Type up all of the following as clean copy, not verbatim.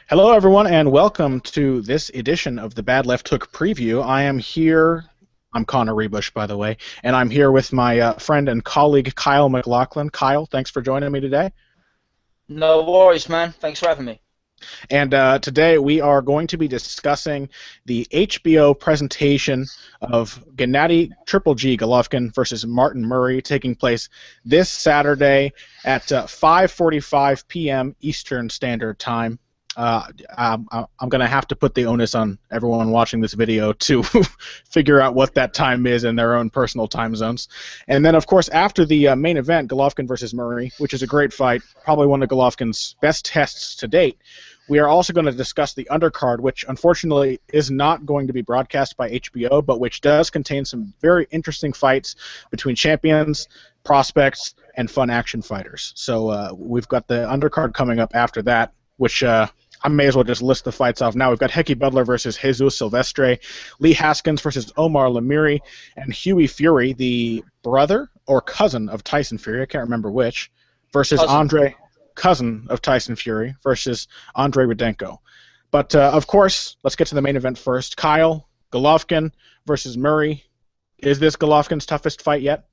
Hello, everyone, and welcome to this edition of the Bad Left Hook preview. I am here. I'm Connor Rebush, by the way, and I'm here with my friend and colleague Kyle McLaughlin. Kyle, thanks for joining me today. No worries, man. Thanks for having me. And today we are going to be discussing the HBO presentation of Gennady Triple G Golovkin versus Martin Murray, taking place this Saturday at 5:45 p.m. Eastern Standard Time. I'm going to have to put the onus on everyone watching this video to figure out what that time is in their own personal time zones. And then, of course, after the main event, Golovkin versus Murray, which is a great fight, probably one of Golovkin's best tests to date, we are also going to discuss the undercard, which unfortunately is not going to be broadcast by HBO, but which does contain some very interesting fights between champions, prospects, and fun action fighters. So we've got the undercard coming up after that, which I may as well just list the fights off now. We've got Hecky Butler versus Jesus Silvestre, Lee Haskins versus Omar Lamiri, and Hughie Fury, the brother or cousin of Tyson Fury, I can't remember which, versus cousin of Tyson Fury versus Andre Rudenko. But, of course, let's get to the main event first. Kyle, Golovkin versus Murray. Is this Golovkin's toughest fight yet?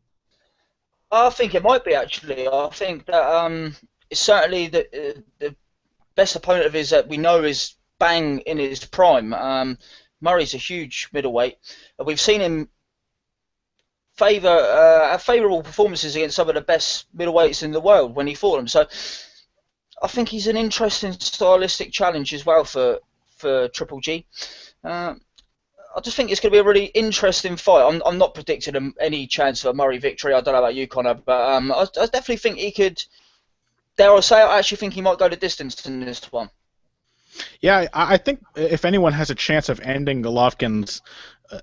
I think it might be, actually. I think that it's certainly the best opponent of his that we know is bang in his prime. Murray's a huge middleweight. We've seen him have favourable performances against some of the best middleweights in the world when he fought them. So I think he's an interesting stylistic challenge as well for Triple G. I just think it's going to be a really interesting fight. I'm not predicting any chance of a Murray victory. I don't know about you, Connor, but I definitely think he could. Dare I say, I actually think he might go the distance in this one. Yeah, I think if anyone has a chance of ending Golovkin's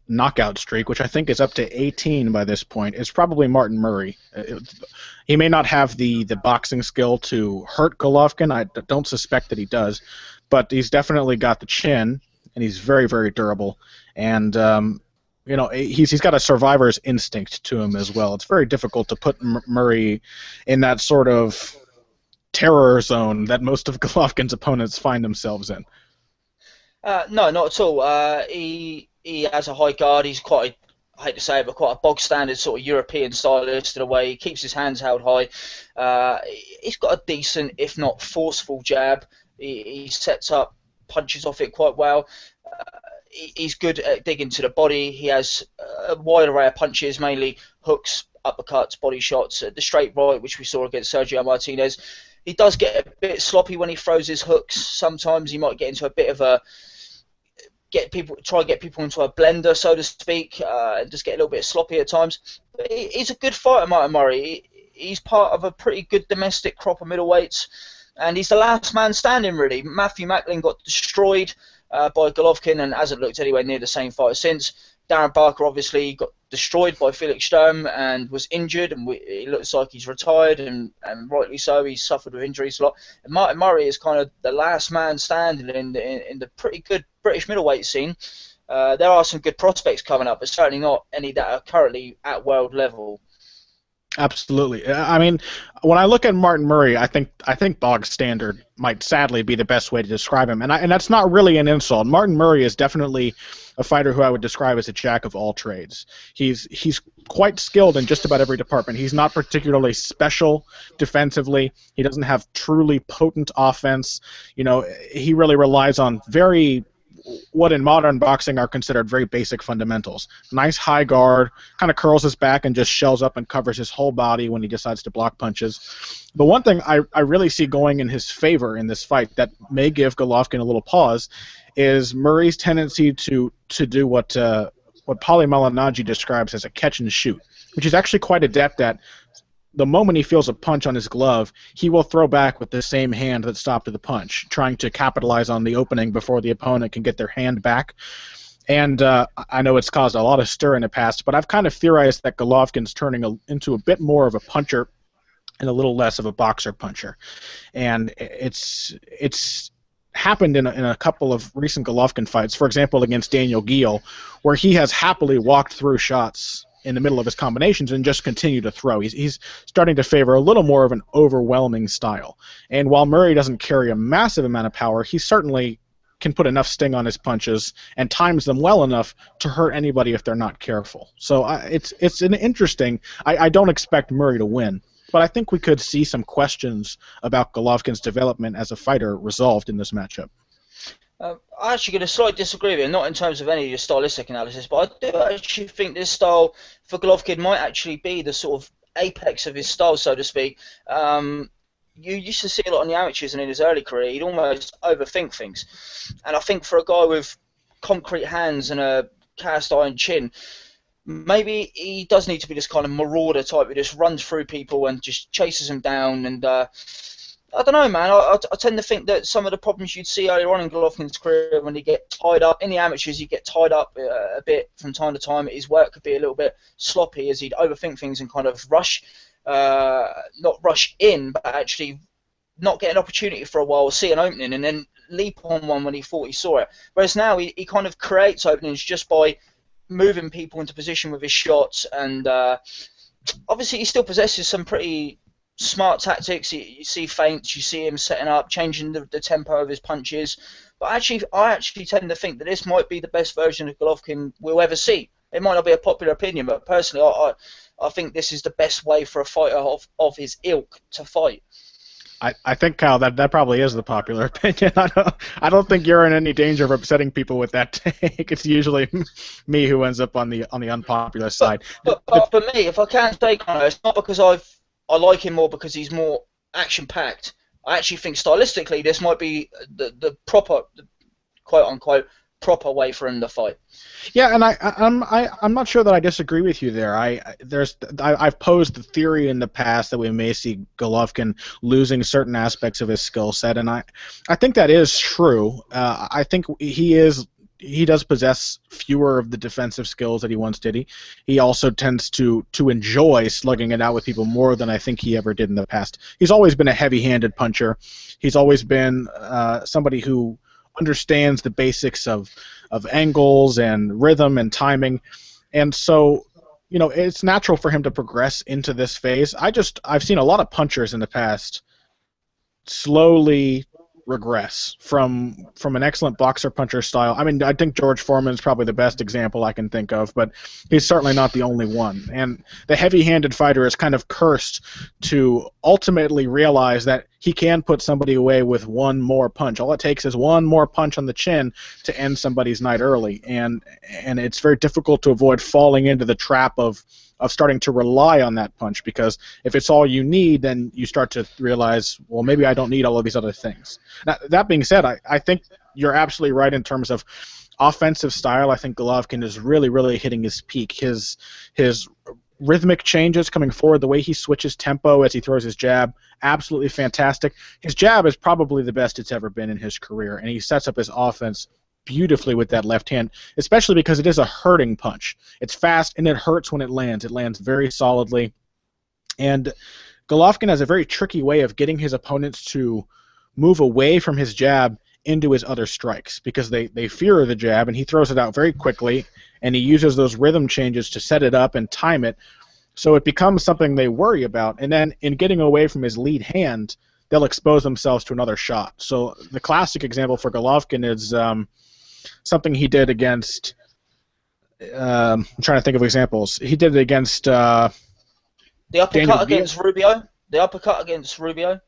knockout streak, which I think is up to 18 by this point, it's probably Martin Murray. He may not have the boxing skill to hurt Golovkin. I don't suspect that he does, but he's definitely got the chin, and he's very, very durable. And he's got a survivor's instinct to him as well. It's very difficult to put Murray in that sort of terror zone that most of Golovkin's opponents find themselves in. No, not at all. He has a high guard. He's quite, I hate to say it, but quite a bog standard sort of European stylist in a way. He keeps his hands held high. He's got a decent, if not forceful, jab. He sets up punches off it quite well. He's good at digging to the body. He has a wide array of punches, mainly hooks, uppercuts, body shots. The straight right, which we saw against Sergio Martinez. He does get a bit sloppy when he throws his hooks. Sometimes he might get into a bit of a try to get people into a blender, so to speak, and just get a little bit sloppy at times. But he's a good fighter, Martin Murray. He's part of a pretty good domestic crop of middleweights, and he's the last man standing, really. Matthew Macklin got destroyed by Golovkin and hasn't looked anywhere near the same fighter since. Darren Barker obviously got destroyed by Felix Sturm and was injured, and it looks like he's retired, and rightly so. He's suffered with injuries a lot. And Martin Murray is kind of the last man standing in the pretty good British middleweight scene. There are some good prospects coming up, but certainly not any that are currently at world level. Absolutely. I mean, when I look at Martin Murray, I think bog standard might sadly be the best way to describe him, and that's not really an insult. Martin Murray is definitely a fighter who I would describe as a jack of all trades. He's quite skilled in just about every department. He's not particularly special defensively. He doesn't have truly potent offense. He really relies on what in modern boxing are considered very basic fundamentals. Nice high guard, kind of curls his back and just shells up and covers his whole body when he decides to block punches. The one thing I really see going in his favor in this fight that may give Golovkin a little pause is Murray's tendency to do what Paulie Malignaggi describes as a catch and shoot, which he's actually quite adept at. The moment he feels a punch on his glove, he will throw back with the same hand that stopped the punch, trying to capitalize on the opening before the opponent can get their hand back. And I know it's caused a lot of stir in the past, but I've kind of theorized that Golovkin's turning into a bit more of a puncher and a little less of a boxer puncher. And it's happened in a couple of recent Golovkin fights, for example, against Daniel Geale, where he has happily walked through shots in the middle of his combinations and just continue to throw. He's starting to favor a little more of an overwhelming style. And while Murray doesn't carry a massive amount of power, he certainly can put enough sting on his punches and times them well enough to hurt anybody if they're not careful. So it's an interesting. I don't expect Murray to win, but I think we could see some questions about Golovkin's development as a fighter resolved in this matchup. I'm actually going to slightly disagree with you, not in terms of any of your stylistic analysis, but I do actually think this style for Golovkin might actually be the sort of apex of his style, so to speak. You used to see a lot in the amateurs and in his early career, he'd almost overthink things. And I think for a guy with concrete hands and a cast iron chin, maybe he does need to be this kind of marauder type who just runs through people and just chases them down. And I don't know, man. I tend to think that some of the problems you'd see earlier on in Golovkin's career when he get tied up, in the amateurs, he'd get tied up a bit from time to time. His work could be a little bit sloppy as he'd overthink things and kind of rush. Not rush in, but actually not get an opportunity for a while, see an opening, and then leap on one when he thought he saw it. Whereas now he kind of creates openings just by moving people into position with his shots, and obviously he still possesses some pretty smart tactics. You see feints, you see him setting up, changing the tempo of his punches. But I actually tend to think that this might be the best version of Golovkin we'll ever see. It might not be a popular opinion, but personally, I think this is the best way for a fighter of his ilk to fight. I think, Kyle, that probably is the popular opinion. I don't think you're in any danger of upsetting people with that take. It's usually me who ends up on the unpopular side. But for me, if I can say, Connor, it's not because I like him more because he's more action-packed. I actually think stylistically this might be the proper, quote-unquote, proper way for him to fight. Yeah, and I'm not sure that I disagree with you there. I've posed the theory in the past that we may see Golovkin losing certain aspects of his skill set, and I think that is true. I think he does possess fewer of the defensive skills that he once did. He also tends to enjoy slugging it out with people more than I think he ever did in the past. He's always been a heavy-handed puncher. He's always been somebody who understands the basics of angles and rhythm and timing, and so it's natural for him to progress into this phase. I've seen a lot of punchers in the past slowly regress from an excellent boxer puncher style. I mean, I think George Foreman is probably the best example I can think of, but he's certainly not the only one. And the heavy-handed fighter is kind of cursed to ultimately realize that he can put somebody away with one more punch. All it takes is one more punch on the chin to end somebody's night early, and it's very difficult to avoid falling into the trap of starting to rely on that punch, because if it's all you need, then you start to realize, well, maybe I don't need all of these other things. Now, that being said, I think you're absolutely right in terms of offensive style. I think Golovkin is really, really hitting his peak. His rhythmic changes coming forward, the way he switches tempo as he throws his jab, absolutely fantastic. His jab is probably the best it's ever been in his career, and he sets up his offense beautifully with that left hand, especially because it is a hurting punch. It's fast and it hurts when it lands. It lands very solidly. And Golovkin has a very tricky way of getting his opponents to move away from his jab into his other strikes, because they fear the jab, and he throws it out very quickly, and he uses those rhythm changes to set it up and time it, so it becomes something they worry about. And then in getting away from his lead hand, they'll expose themselves to another shot. So the classic example for Golovkin is something he did against I'm trying to think of examples. He did it against the uppercut against Rubio. The uppercut against Rubio.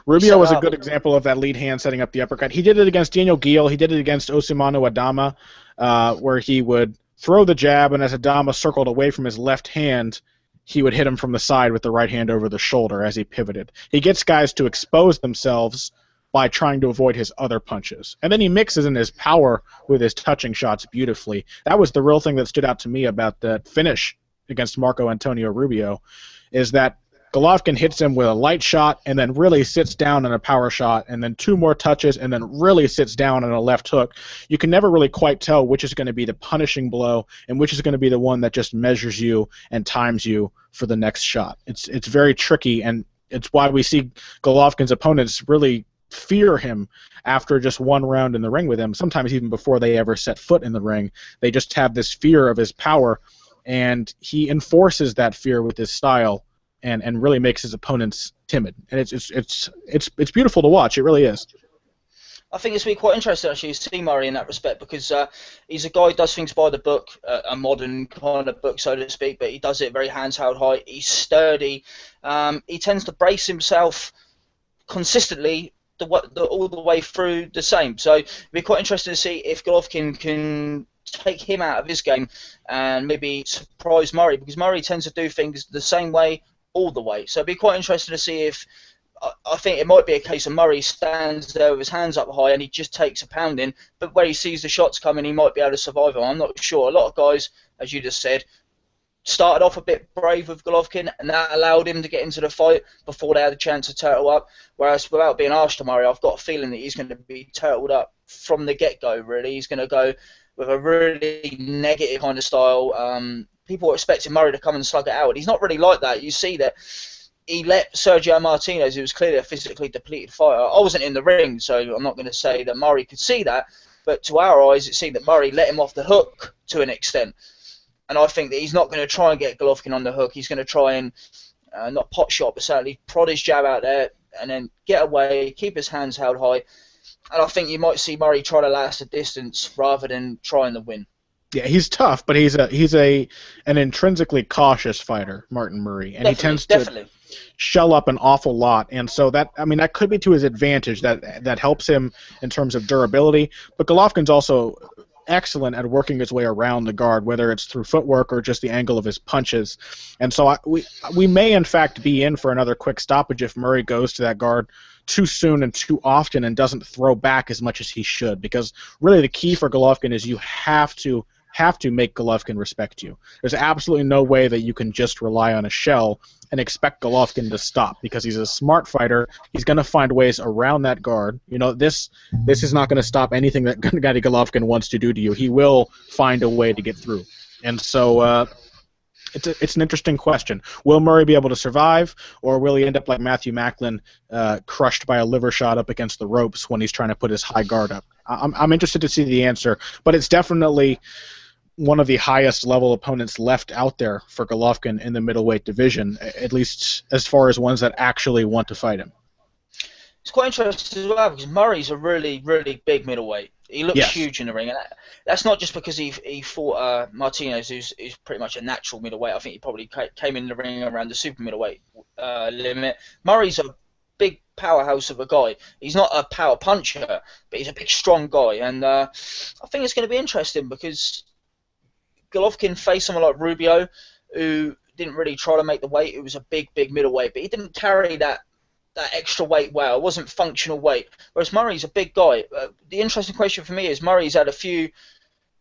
Rubio was a good example of that lead hand setting up the uppercut. He did it against Daniel Geale. He did it against Osimanu Adama, where he would throw the jab, and as Adama circled away from his left hand, he would hit him from the side with the right hand over the shoulder as he pivoted. He gets guys to expose themselves by trying to avoid his other punches. And then he mixes in his power with his touching shots beautifully. That was the real thing that stood out to me about the finish against Marco Antonio Rubio, is that Golovkin hits him with a light shot and then really sits down in a power shot, and then two more touches and then really sits down in a left hook. You can never really quite tell which is going to be the punishing blow and which is going to be the one that just measures you and times you for the next shot. It's very tricky, and it's why we see Golovkin's opponents really fear him after just one round in the ring with him, sometimes even before they ever set foot in the ring. They just have this fear of his power and he enforces that fear with his style, and really makes his opponents timid. And it's beautiful to watch. It really is. I think it's been quite interesting actually to see Murray in that respect because he's a guy who does things by the book, a modern kind of book, so to speak, but he does it very hands held high. He's sturdy. He tends to brace himself consistently all the way through the same. So it'd be quite interesting to see if Golovkin can take him out of his game and maybe surprise Murray, because Murray tends to do things the same way all the way. So it'd be quite interesting to see if I think it might be a case of Murray stands there with his hands up high and he just takes a pounding, but where he sees the shots coming, he might be able to survive them. I'm not sure. A lot of guys, as you just said, started off a bit brave with Golovkin, and that allowed him to get into the fight before they had a chance to turtle up. Whereas without being harsh to Murray, I've got a feeling that he's going to be turtled up from the get-go, really. He's going to go with a really negative kind of style. People are expecting Murray to come and slug it out, and he's not really like that. You see that he let Sergio Martinez, who was clearly a physically depleted fighter. I wasn't in the ring, so I'm not going to say that Murray could see that, but to our eyes, it seemed that Murray let him off the hook to an extent. And I think that he's not going to try and get Golovkin on the hook. He's going to try and, not pot shot, but certainly prod his jab out there and then get away, keep his hands held high. And I think you might see Murray try to last a distance rather than trying to win. Yeah, he's tough, but he's an intrinsically cautious fighter, Martin Murray, and he tends to shell up an awful lot, and so that could be to his advantage. That helps him in terms of durability. But Golovkin's also excellent at working his way around the guard, whether it's through footwork or just the angle of his punches. And so we may in fact be in for another quick stoppage if Murray goes to that guard too soon and too often and doesn't throw back as much as he should. Because really the key for Golovkin is you have to make Golovkin respect you. There's absolutely no way that you can just rely on a shell and expect Golovkin to stop, because he's a smart fighter. He's going to find ways around that guard. This is not going to stop anything that Gennady Golovkin wants to do to you. He will find a way to get through. And so it's an interesting question. Will Murray be able to survive, or will he end up like Matthew Macklin, crushed by a liver shot up against the ropes when he's trying to put his high guard up? I'm interested to see the answer, but it's definitely one of the highest level opponents left out there for Golovkin in the middleweight division, at least as far as ones that actually want to fight him. It's quite interesting as well because Murray's a really, really big middleweight. He looks huge in the ring, and that's not just because he fought Martinez, who's pretty much a natural middleweight. I think he probably came in the ring around the super middleweight limit. Murray's a big powerhouse of a guy. He's not a power puncher, but he's a big, strong guy, and I think it's going to be interesting because Golovkin faced someone like Rubio, who didn't really try to make the weight. It was a big, big middleweight, but he didn't carry that extra weight well. It wasn't functional weight. Whereas Murray's a big guy. The interesting question for me is Murray's had a few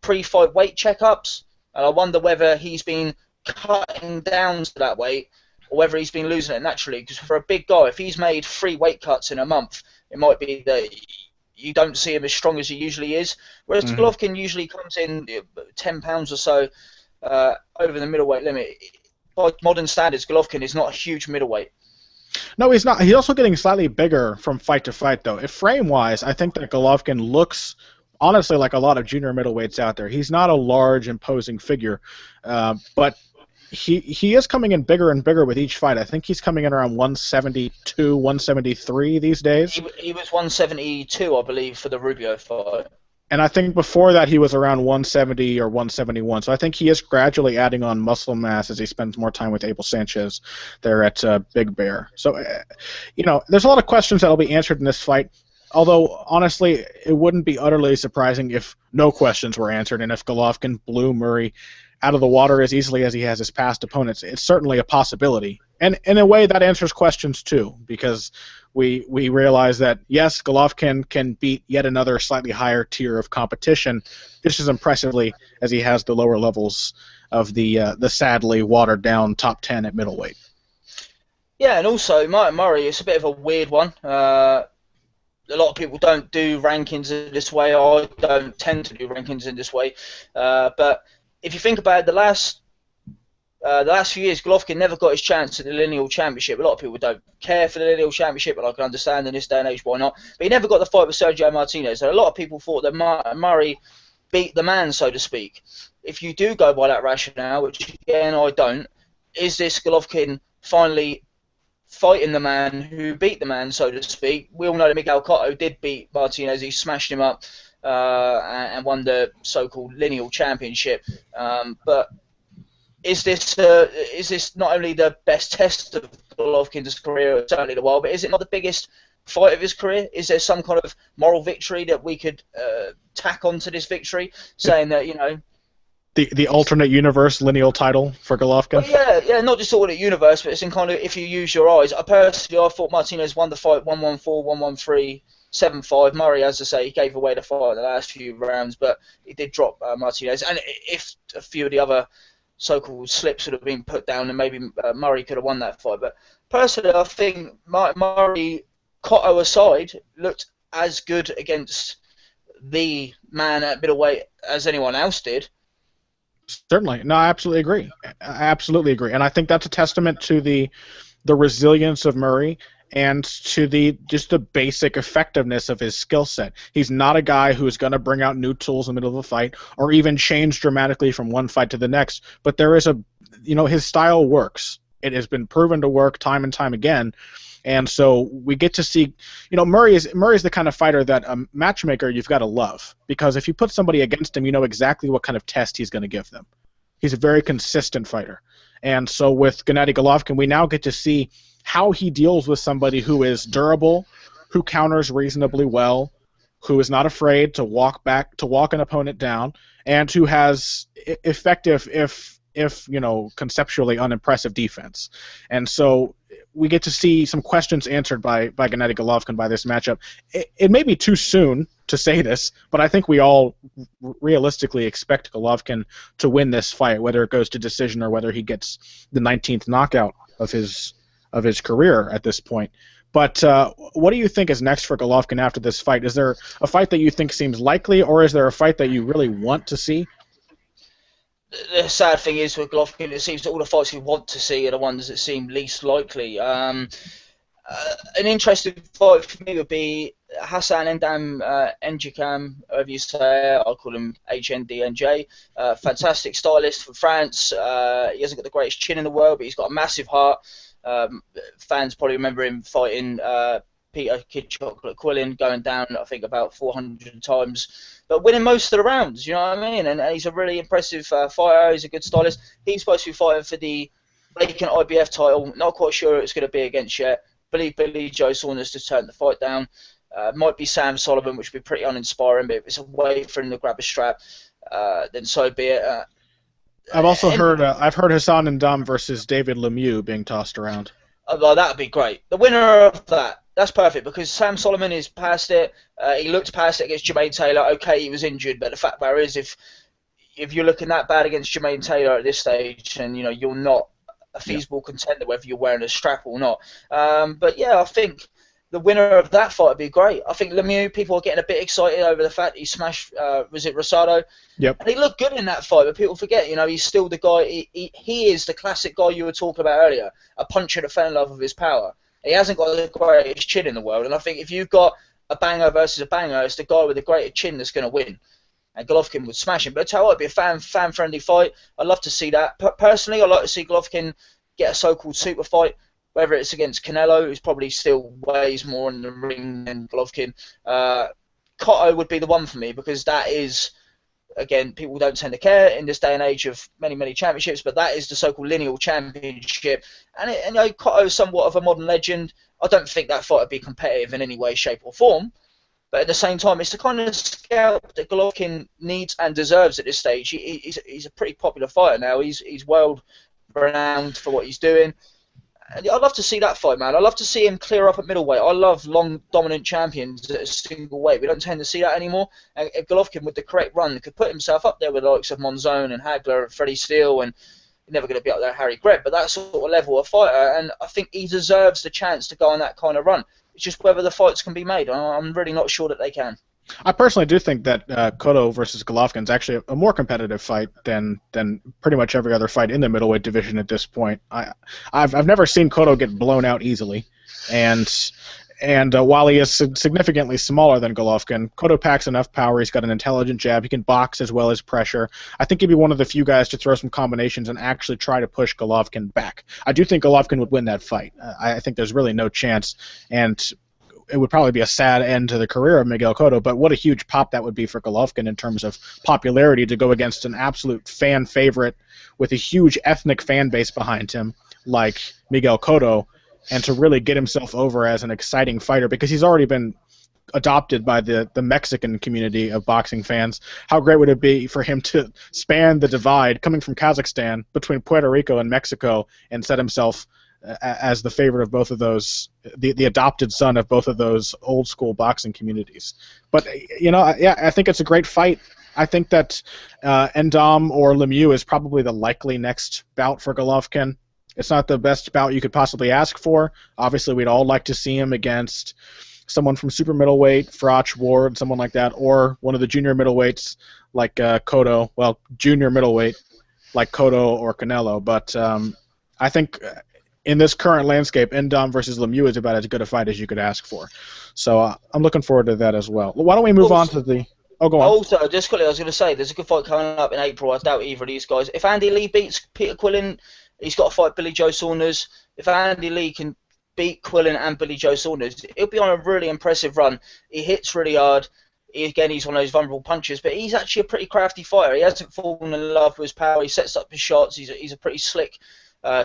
pre-fight weight checkups, and I wonder whether he's been cutting down to that weight or whether he's been losing it naturally. Because for a big guy, if he's made 3 weight cuts in a month, it might be that you don't see him as strong as he usually is. Whereas Golovkin usually comes in 10 pounds or so over the middleweight limit. By modern standards, Golovkin is not a huge middleweight. No, he's not. He's also getting slightly bigger from fight to fight, though. If frame-wise, I think that Golovkin looks, honestly, like a lot of junior middleweights out there. He's not a large, imposing figure, but he is coming in bigger and bigger with each fight. I think he's coming in around 172, 173 these days. He was 172, I believe, for the Rubio fight. And I think before that he was around 170 or 171. So I think he is gradually adding on muscle mass as he spends more time with Abel Sanchez there at Big Bear. So, there's a lot of questions that will be answered in this fight. Although, honestly, it wouldn't be utterly surprising if no questions were answered and if Golovkin blew Murray out of the water as easily as he has his past opponents. It's certainly a possibility. And in a way, that answers questions, too, because we realize that, yes, Golovkin can beat yet another slightly higher tier of competition just as impressively as he has the lower levels of the sadly watered-down top 10 at middleweight. Yeah, and also, Murray, it's a bit of a weird one. A lot of people don't do rankings in this way. I don't tend to do rankings in this way. But if you think about it, the last few years, Golovkin never got his chance at the lineal championship. A lot of people don't care for the lineal championship, but I can understand in this day and age why not. But he never got the fight with Sergio Martinez. And a lot of people thought that Murray beat the man, so to speak. If you do go by that rationale, which again I don't, is this Golovkin finally fighting the man who beat the man, so to speak? We all know that Miguel Cotto did beat Martinez. He smashed him up and won the so-called lineal championship. But is this not only the best test of Golovkin's career, certainly the world, but is it not the biggest fight of his career? Is there some kind of moral victory that we could tack onto this victory, saying that, you know, the alternate universe lineal title for Golovkin? well, yeah, not just alternate universe, but it's in kind of, if you use your eyes. I thought Martinez won the fight 1-1-4, 1-1-3, 7-5. Murray, as I say, he gave away the fight in the last few rounds, but he did drop Martinez. And if a few of the other so-called slips would have been put down, then maybe Murray could have won that fight. But personally, I think Murray, Cotto aside, looked as good against the man at middleweight as anyone else did. Certainly. No, I absolutely agree. And I think that's a testament to the resilience of Murray and to just the basic effectiveness of his skill set. He's not a guy who is going to bring out new tools in the middle of a fight or even change dramatically from one fight to the next, but there is his style works. It has been proven to work time and time again. And so we get to see, Murray is the kind of fighter that a matchmaker you've got to love, because if you put somebody against him, you know exactly what kind of test he's going to give them. He's a very consistent fighter. And so with Gennady Golovkin, we now get to see how he deals with somebody who is durable, who counters reasonably well, who is not afraid to walk an opponent down, and who has effective, if conceptually unimpressive defense. And so we get to see some questions answered by Gennady Golovkin by this matchup. It may be too soon to say this, but I think we all realistically expect Golovkin to win this fight, whether it goes to decision or whether he gets the 19th knockout of his career at this point. But what do you think is next for Golovkin after this fight? Is there a fight that you think seems likely, or is there a fight that you really want to see? The sad thing is with Golovkin, it seems that all the fights we want to see are the ones that seem least likely. An interesting fight for me would be Hassan Endam Njikam, however you say it. I'll call him HNDNJ. Fantastic stylist from France. He hasn't got the greatest chin in the world, but he's got a massive heart. Fans probably remember him fighting Peter Kid Chocolate Quillin, going down, I think, about 400 times, but winning most of the rounds, you know what I mean? And he's a really impressive fighter. He's a good stylist. He's supposed to be fighting for the vacant IBF title. Not quite sure who it's going to be against yet. Billy Joe Saunders just turned the fight down. Might be Sam Sullivan, which would be pretty uninspiring, but if it's a way for him to grab a strap, then so be it. I've also heard Hassan Ndam versus David Lemieux being tossed around. Well, that would be great. The winner of that's perfect, because Sam Solomon is past it. He looked past it against Jermaine Taylor. Okay, he was injured, but the fact matter is, if you're looking that bad against Jermaine Taylor at this stage, and you're not a feasible contender, whether you're wearing a strap or not. But yeah, I think the winner of that fight would be great. I think Lemieux, people are getting a bit excited over the fact he smashed, was it Rosado? Yep. And he looked good in that fight, but people forget, he's still the guy, he is the classic guy you were talking about earlier, a puncher that fell in love with his power. He hasn't got the greatest chin in the world, and I think if you've got a banger versus a banger, it's the guy with the greater chin that's going to win. And Golovkin would smash him. But I tell you what, it'd be a fan-friendly fight. I'd love to see that. Personally, I'd like to see Golovkin get a so-called super fight, whether it's against Canelo, who's probably still weighs more in the ring than Golovkin. Cotto would be the one for me, because that is, again, people don't tend to care in this day and age of many, many championships, but that is the so-called lineal championship. And Cotto is somewhat of a modern legend. I don't think that fight would be competitive in any way, shape or form. But at the same time, it's the kind of scalp that Golovkin needs and deserves at this stage. He's a pretty popular fighter now. He's world renowned for what he's doing. And I'd love to see that fight, man. I'd love to see him clear up at middleweight. I love long, dominant champions at a single weight. We don't tend to see that anymore. And Golovkin, with the correct run, could put himself up there with the likes of Monzon and Hagler and Freddie Steele, and he's never going to be up there Harry Greb, but that sort of level of fighter. And I think he deserves the chance to go on that kind of run. It's just whether the fights can be made. I'm really not sure that they can. I personally do think that Cotto versus Golovkin is actually a more competitive fight than pretty much every other fight in the middleweight division at this point. I've never seen Cotto get blown out easily, and And while he is significantly smaller than Golovkin, Cotto packs enough power. He's got an intelligent jab. He can box as well as pressure. I think he'd be one of the few guys to throw some combinations and actually try to push Golovkin back. I do think Golovkin would win that fight. I think there's really no chance, and it would probably be a sad end to the career of Miguel Cotto, but what a huge pop that would be for Golovkin in terms of popularity to go against an absolute fan favorite with a huge ethnic fan base behind him like Miguel Cotto, and to really get himself over as an exciting fighter because he's already been adopted by the Mexican community of boxing fans. How great would it be for him to span the divide coming from Kazakhstan between Puerto Rico and Mexico and set himself as the favorite of both of those, the adopted son of both of those old school boxing communities. But yeah, I think it's a great fight. I think that Endom or Lemieux is probably the likely next bout for Golovkin. It's not the best bout you could possibly ask for. Obviously, we'd all like to see him against someone from super middleweight, Froch, Ward, someone like that, or one of the junior middleweights like Cotto. Well, junior middleweight like Cotto or Canelo. But I think in this current landscape, Endom versus Lemieux is about as good a fight as you could ask for. So I'm looking forward to that as well. Why don't we move on to the... Oh, go on. Also, just quickly, I was going to say, there's a good fight coming up in April. I doubt either of these guys. If Andy Lee beats Peter Quillin, he's got to fight Billy Joe Saunders. If Andy Lee can beat Quillin and Billy Joe Saunders, he'll be on a really impressive run. He hits really hard. He's one of those vulnerable punchers, but he's actually a pretty crafty fighter. He hasn't fallen in love with his power. He sets up his shots. He's a pretty slick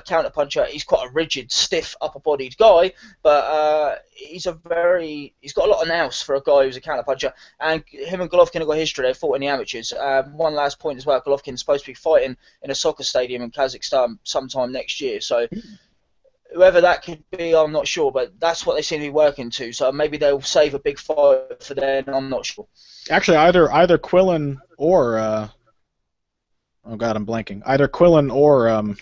counter puncher. He's quite a rigid, stiff, upper-bodied guy, but he's got a lot of nous for a guy who's a counter puncher. And him and Golovkin have got history. They fought in the amateurs. One last point as well: Golovkin's supposed to be fighting in a soccer stadium in Kazakhstan sometime next year. So whoever that could be, I'm not sure, but that's what they seem to be working to. So maybe they'll save a big fight for then. I'm not sure. Actually, either Quillin or oh god, I'm blanking. Either Quillin or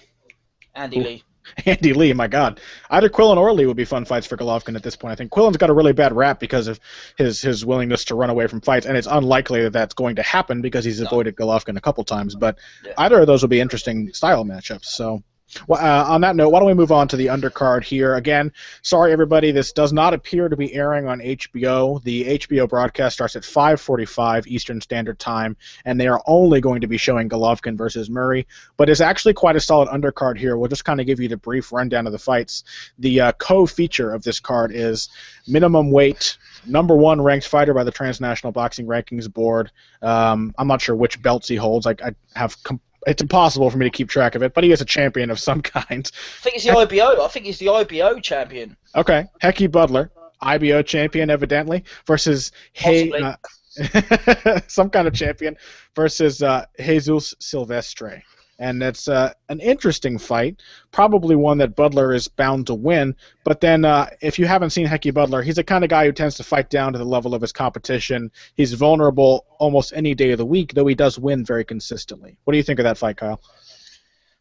Andy Lee. Andy Lee, my God. Either Quillin or Lee would be fun fights for Golovkin at this point. I think Quillin's got a really bad rap because of his willingness to run away from fights, and it's unlikely that that's going to happen because he's avoided Golovkin a couple times. But either of those will be interesting style matchups. So on that note, why don't we move on to the undercard here? Again, sorry everybody, this does not appear to be airing on HBO. The HBO broadcast starts at 5:45 Eastern Standard Time, and they are only going to be showing Golovkin versus Murray. But it's actually quite a solid undercard here. We'll just kind of give you the brief rundown of the fights. The co-feature of this card is minimum weight, #1 ranked fighter by the Transnational Boxing Rankings Board. I'm not sure which belts he holds. I have it's impossible for me to keep track of it, but he is a champion of some kind. I think he's the IBO. I think he's the IBO champion. Okay. Hecky Butler, IBO champion, evidently, versus some kind of champion, versus Jesus Silvestre. And that's an interesting fight, probably one that Butler is bound to win. But then if you haven't seen Hecky Butler, he's the kind of guy who tends to fight down to the level of his competition. He's vulnerable almost any day of the week, though he does win very consistently. What do you think of that fight, Kyle?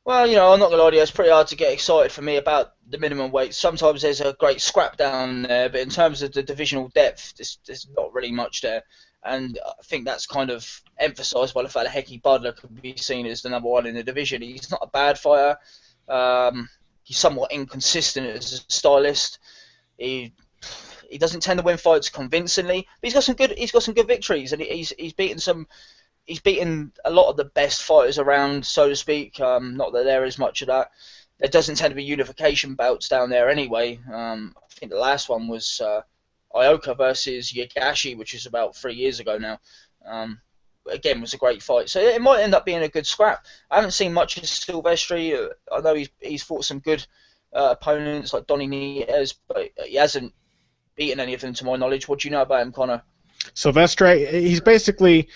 Well, I'm not going to lie to you, it's pretty hard to get excited for me about the minimum weight. Sometimes there's a great scrap down there, but in terms of the divisional depth, there's not really much there. And I think that's kind of emphasised by the fact that Hecky Butler could be seen as the #1 in the division. He's not a bad fighter. He's somewhat inconsistent as a stylist. He doesn't tend to win fights convincingly, but he's got some good victories, and he's beaten a lot of the best fighters around, so to speak. Not that there is much of that. There doesn't tend to be unification bouts down there anyway. I think the last one was Ioka versus Yagashi, which is about 3 years ago now. Again, was a great fight. So it might end up being a good scrap. I haven't seen much of Silvestre. I know he's fought some good opponents like Donny Nietes, but he hasn't beaten any of them to my knowledge. What do you know about him, Connor? Silvestre, he's basically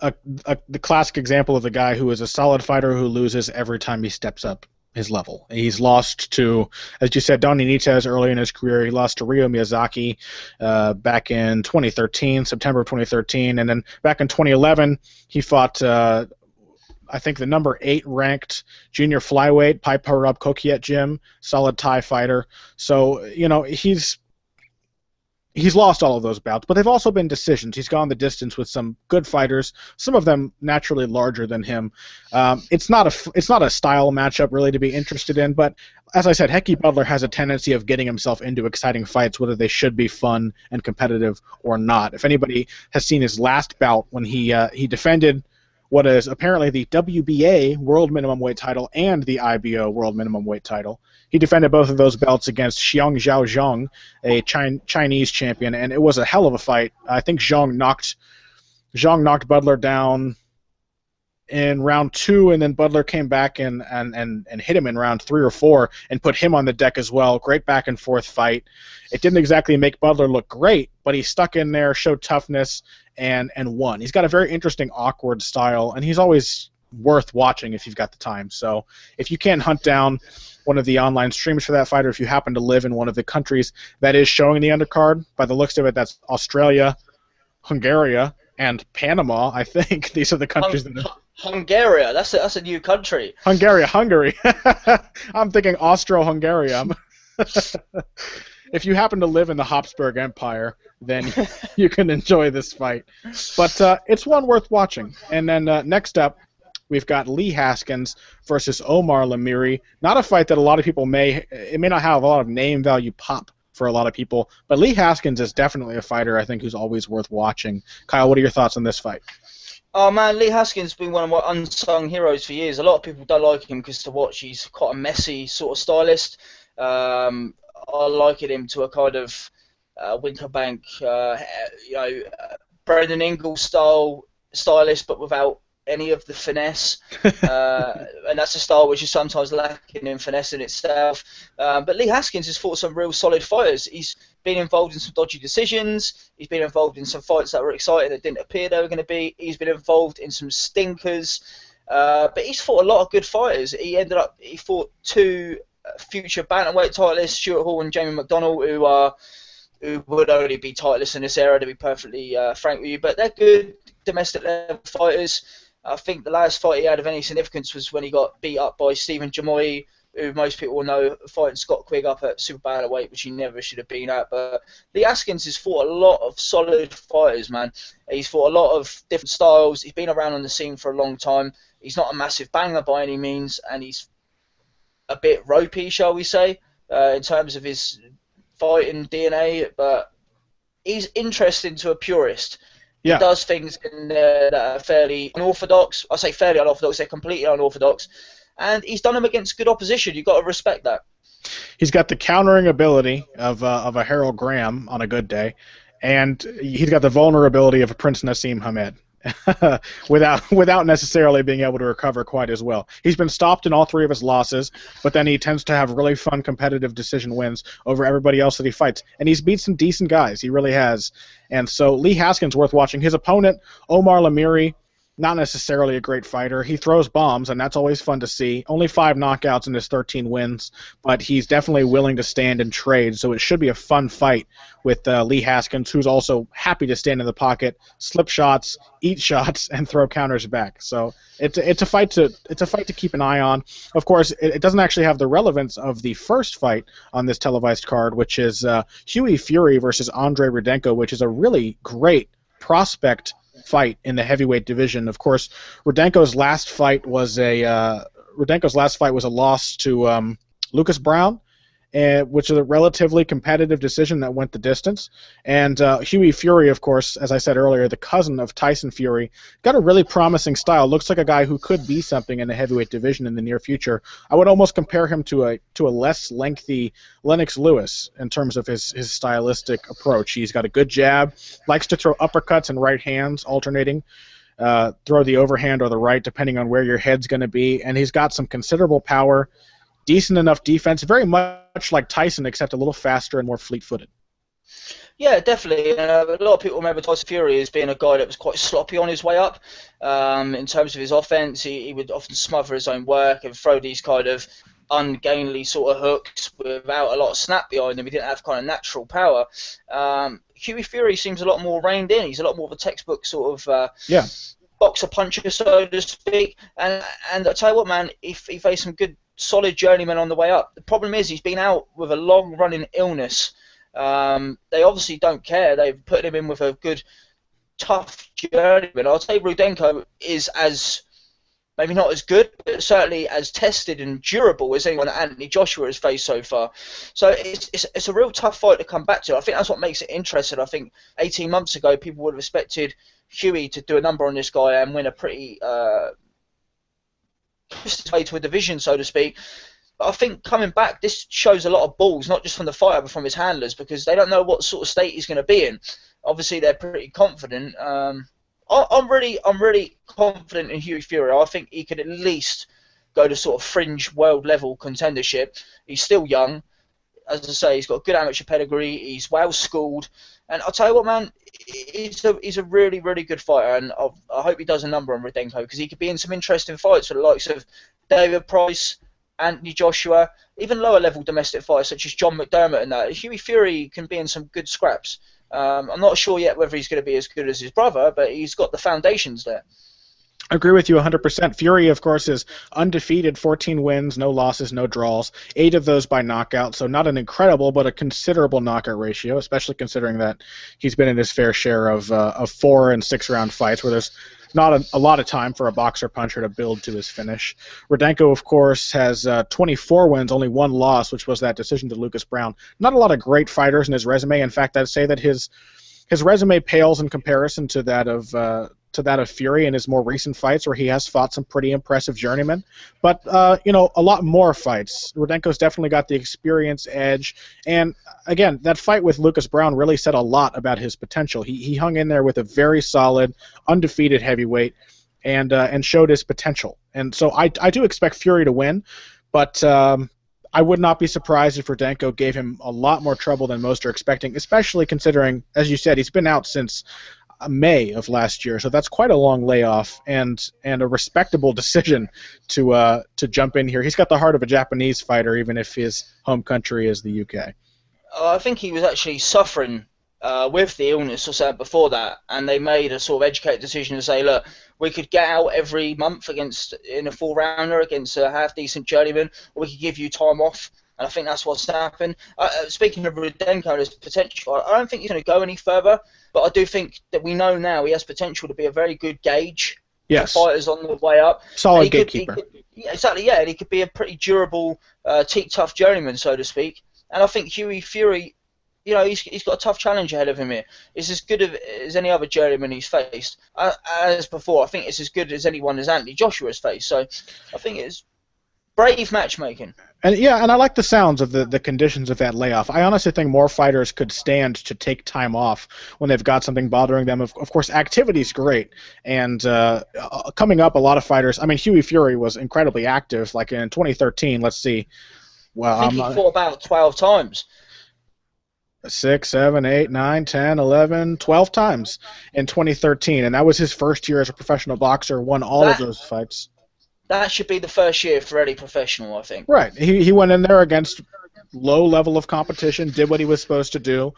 the classic example of a guy who is a solid fighter who loses every time he steps up his level. He's lost to, as you said, Donny Nietes early in his career. He lost to Ryo Miyazaki back in 2013, September of 2013, and then back in 2011 he fought I think the #8 ranked junior flyweight Paiparub Kokiet Jim, solid Thai fighter. So he's he's lost all of those bouts, but they've also been decisions. He's gone the distance with some good fighters, some of them naturally larger than him. It's not a style matchup really to be interested in, but as I said, Hecky Butler has a tendency of getting himself into exciting fights, whether they should be fun and competitive or not. If anybody has seen his last bout when he defended what is apparently the WBA World Minimum Weight title and the IBO World Minimum Weight title. He defended both of those belts against Xiong Zhaozhong, a Chinese champion, and it was a hell of a fight. I think Zhang knocked Butler down in round 2, and then Butler came back and hit him in round 3 or 4 and put him on the deck as well. Great back and forth fight. It didn't exactly make Butler look great, but he stuck in there, showed toughness, and won. He's got a very interesting, awkward style, and he's always worth watching if you've got the time. So if you can't hunt down one of the online streams for that fight, or if you happen to live in one of the countries that is showing the undercard, by the looks of it, that's Australia, Hungary, and Panama, I think. These are the countries that are... Hungary, that's a new country. Hungary. I'm thinking Austro-Hungary. If you happen to live in the Habsburg Empire, then you can enjoy this fight. But it's one worth watching. And then next up, we've got Lee Haskins versus Omar Lamiri. Not a fight that a lot of people may not have a lot of name value pop for a lot of people, but Lee Haskins is definitely a fighter I think who's always worth watching. Kyle, what are your thoughts on this fight? Oh man, Lee Haskins has been one of my unsung heroes for years. A lot of people don't like him because to watch he's quite a messy sort of stylist. I liken him to a kind of Winterbank, Brendan Ingalls style stylist, but without any of the finesse. And that's a style which is sometimes lacking in finesse in itself. But Lee Haskins has fought some real solid fighters. He's been involved in some dodgy decisions. He's been involved in some fights that were exciting that didn't appear they were going to be. He's been involved in some stinkers. But he's fought a lot of good fighters. He fought 2 future bantamweight titleists, Stuart Hall and Jamie McDonnell, who would only be titleists in this era, to be perfectly frank with you. But they're good domestic level fighters. I think the last fight he had of any significance was when he got beat up by Stephen Jamoy, who most people will know fighting Scott Quigg up at super bantamweight, which he never should have been at. But Lee Haskins has fought a lot of solid fighters, man. He's fought a lot of different styles. He's been around on the scene for a long time. He's not a massive banger by any means, and he's a bit ropey, shall we say, in terms of his fighting DNA. But he's interesting to a purist. Yeah. He does things in there that are fairly unorthodox. I say fairly unorthodox, they're completely unorthodox. And he's done them against good opposition. You've got to respect that. He's got the countering ability of a Harold Graham on a good day, and he's got the vulnerability of a Prince Nassim Hamed. without necessarily being able to recover quite as well. He's been stopped in all 3 of his losses, but then he tends to have really fun competitive decision wins over everybody else that he fights. And he's beat some decent guys. He really has. And so Lee Haskins worth watching. His opponent, Omar Lamiri, not necessarily a great fighter. He throws bombs, and that's always fun to see. Only 5 knockouts in his 13 wins, but he's definitely willing to stand and trade, so it should be a fun fight with Lee Haskins, who's also happy to stand in the pocket, slip shots, eat shots, and throw counters back. So it's a fight to keep an eye on. Of course, it doesn't actually have the relevance of the first fight on this televised card, which is Huey Fury versus Andre Rudenko, which is a really great prospect fight in the heavyweight division. Of course, Rudenko's last fight was a loss to Lucas Brown, which is a relatively competitive decision that went the distance. And Huey Fury, of course, as I said earlier, the cousin of Tyson Fury, got a really promising style. Looks like a guy who could be something in the heavyweight division in the near future. I would almost compare him to a less lengthy Lennox Lewis in terms of his stylistic approach. He's got a good jab, likes to throw uppercuts and right hands alternating. Throw the overhand or the right, depending on where your head's going to be. And he's got some considerable power, decent enough defense, very much like Tyson, except a little faster and more fleet-footed. Yeah, definitely. A lot of people remember Tyson Fury as being a guy that was quite sloppy on his way up. In terms of his offense, he would often smother his own work and throw these kind of ungainly sort of hooks without a lot of snap behind him. He didn't have kind of natural power. Huey Fury seems a lot more reined in. He's a lot more of a textbook sort of boxer puncher, so to speak. And I tell you what, man, he faced some good solid journeyman on the way up. The problem is he's been out with a long-running illness They obviously don't care. They've put him in with a good, tough journeyman. I'll say Rudenko is as maybe not as good, but certainly as tested and durable as anyone that Anthony Joshua has faced so far. So it's a real tough fight to come back to. I think that's what makes it interesting. I think 18 months ago, people would have expected Huey to do a number on this guy and win a pretty way to a division, so to speak. But I think coming back, this shows a lot of balls, not just from the fighter, but from his handlers, because they don't know what sort of state he's going to be in. Obviously, they're pretty confident. I'm really confident in Hughie Fury. I think he could at least go to sort of fringe world level contendership. He's still young. As I say, he's got a good amateur pedigree. He's well schooled. And I'll tell you what, man, he's a really, really good fighter. And I hope he does a number on Rudenko, because he could be in some interesting fights for the likes of David Price, Anthony Joshua, even lower level domestic fighters such as John McDermott and that. Hughie Fury can be in some good scraps. I'm not sure yet whether he's going to be as good as his brother, but he's got the foundations there. I agree with you 100%. Fury, of course, is undefeated, 14 wins, no losses, no draws, 8 of those by knockout, so not an incredible but a considerable knockout ratio, especially considering that he's been in his fair share of 4- and 6-round fights where there's not a lot of time for a boxer-puncher to build to his finish. Rudenko, of course, has 24 wins, only 1 loss, which was that decision to Lucas Brown. Not a lot of great fighters in his resume. In fact, I'd say that his resume pales in comparison to that of Fury in his more recent fights, where he has fought some pretty impressive journeymen. But, a lot more fights. Rudenko's definitely got the experience edge. And, again, that fight with Lucas Brown really said a lot about his potential. He hung in there with a very solid, undefeated heavyweight and showed his potential. And so I do expect Fury to win, but I would not be surprised if Rudenko gave him a lot more trouble than most are expecting, especially considering, as you said, he's been out since May of last year, so that's quite a long layoff and a respectable decision to jump in here. He's got the heart of a Japanese fighter, even if his home country is the UK. I think he was actually suffering with the illness or something before that, and they made a sort of educated decision to say, look, we could get out every month in a 4-rounder against a half-decent journeyman, or we could give you time off. And I think that's what's happened. Speaking of Rudenko and his potential, I don't think he's going to go any further, but I do think that we know now he has potential to be a very good gauge for fighters on the way up. Solid gatekeeper. Exactly, yeah, and he could be a pretty durable, teak-tough journeyman, so to speak. And I think Hughie Fury, he's got a tough challenge ahead of him here. It's as good as any other journeyman he's faced. As before, I think it's as good as anyone as Anthony Joshua has faced. So I think it's brave matchmaking. And I like the sounds of the conditions of that layoff. I honestly think more fighters could stand to take time off when they've got something bothering them. Of course, activity's great. And coming up, a lot of fighters, I mean, Hughie Fury was incredibly active. Like in 2013, let's see. Well, I think he fought about 12 times. 6, 7, 8, 9, 10, 11, 12 times in 2013. And that was his first year as a professional boxer, won all of those fights. That should be the first year for any professional, I think. Right. He went in there against low level of competition, did what he was supposed to do,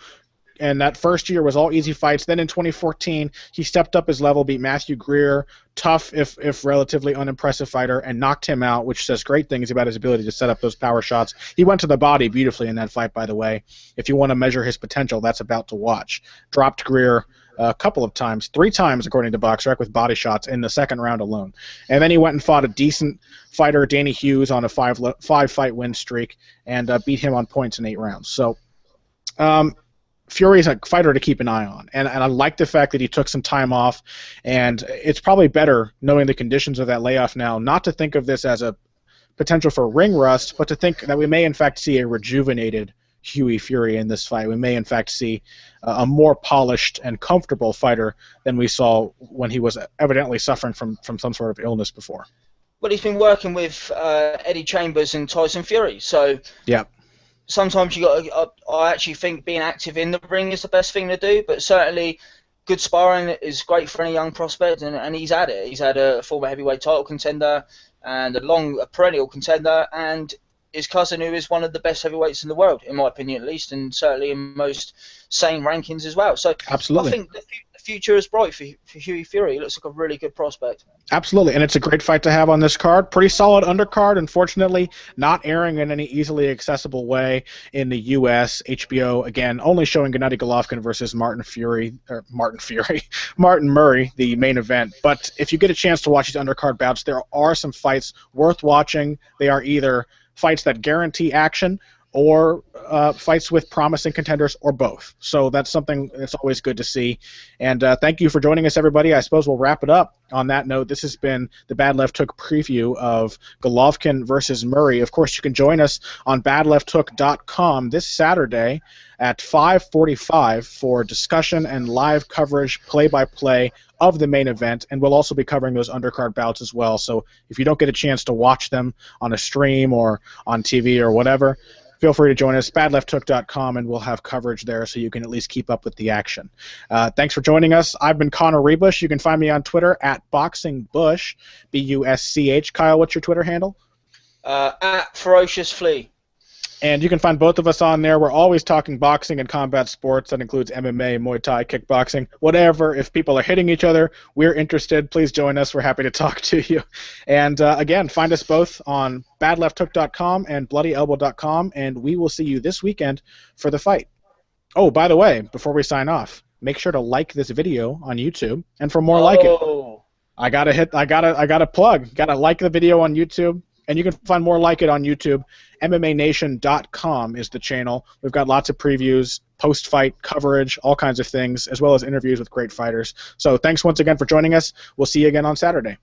and that first year was all easy fights. Then in 2014, he stepped up his level, beat Matthew Greer, tough if relatively unimpressive fighter, and knocked him out, which says great things about his ability to set up those power shots. He went to the body beautifully in that fight, by the way. If you want to measure his potential, that's about to watch. Dropped Greer a couple of times, 3 times according to BoxRec, with body shots in the second round alone. And then he went and fought a decent fighter, Danny Hughes, on a 5-fight win streak, and beat him on points in 8 rounds. So Fury's a fighter to keep an eye on, and I like the fact that he took some time off, and it's probably better, knowing the conditions of that layoff now, not to think of this as a potential for ring rust, but to think that we may in fact see a rejuvenated Hughie Fury in this fight. We may in fact see a more polished and comfortable fighter than we saw when he was evidently suffering from some sort of illness before. Well, he's been working with Eddie Chambers and Tyson Fury, so yeah. Sometimes I actually think being active in the ring is the best thing to do, but certainly good sparring is great for any young prospect, and he's had it. He's had a former heavyweight title contender and a perennial contender, and his cousin, who is one of the best heavyweights in the world, in my opinion at least, and certainly in most sane rankings as well. So absolutely. I think the future is bright for Hughie Fury. He looks like a really good prospect. Absolutely, and it's a great fight to have on this card. Pretty solid undercard. Unfortunately, not airing in any easily accessible way in the U.S. HBO, again, only showing Gennady Golovkin versus Martin Murray, the main event. But if you get a chance to watch these undercard bouts, there are some fights worth watching. They are either fights that guarantee action or fights with promising contenders, or both. So that's something that's always good to see. And thank you for joining us, everybody. I suppose we'll wrap it up on that note. This has been the Bad Left Hook preview of Golovkin versus Murray. Of course, you can join us on badlefthook.com this Saturday at 5:45 for discussion and live coverage, play-by-play of the main event, and we'll also be covering those undercard bouts as well. So if you don't get a chance to watch them on a stream or on TV or whatever, feel free to join us, badlefthook.com, and we'll have coverage there so you can at least keep up with the action. Thanks for joining us. I've been Connor Rebush. You can find me on Twitter at BoxingBush, B-U-S-C-H. Kyle, what's your Twitter handle? At Ferocious Flea. And you can find both of us on there. We're always talking boxing and combat sports. That includes MMA, Muay Thai, kickboxing, whatever. If people are hitting each other, we're interested. Please join us. We're happy to talk to you. And again, find us both on badlefthook.com and bloodyelbow.com, and we will see you this weekend for the fight. Oh, by the way, before we sign off, make sure to like this video on YouTube, and for more like it, I gotta plug. Gotta like the video on YouTube. And you can find more like it on YouTube. MMANation.com is the channel. We've got lots of previews, post-fight coverage, all kinds of things, as well as interviews with great fighters. So thanks once again for joining us. We'll see you again on Saturday.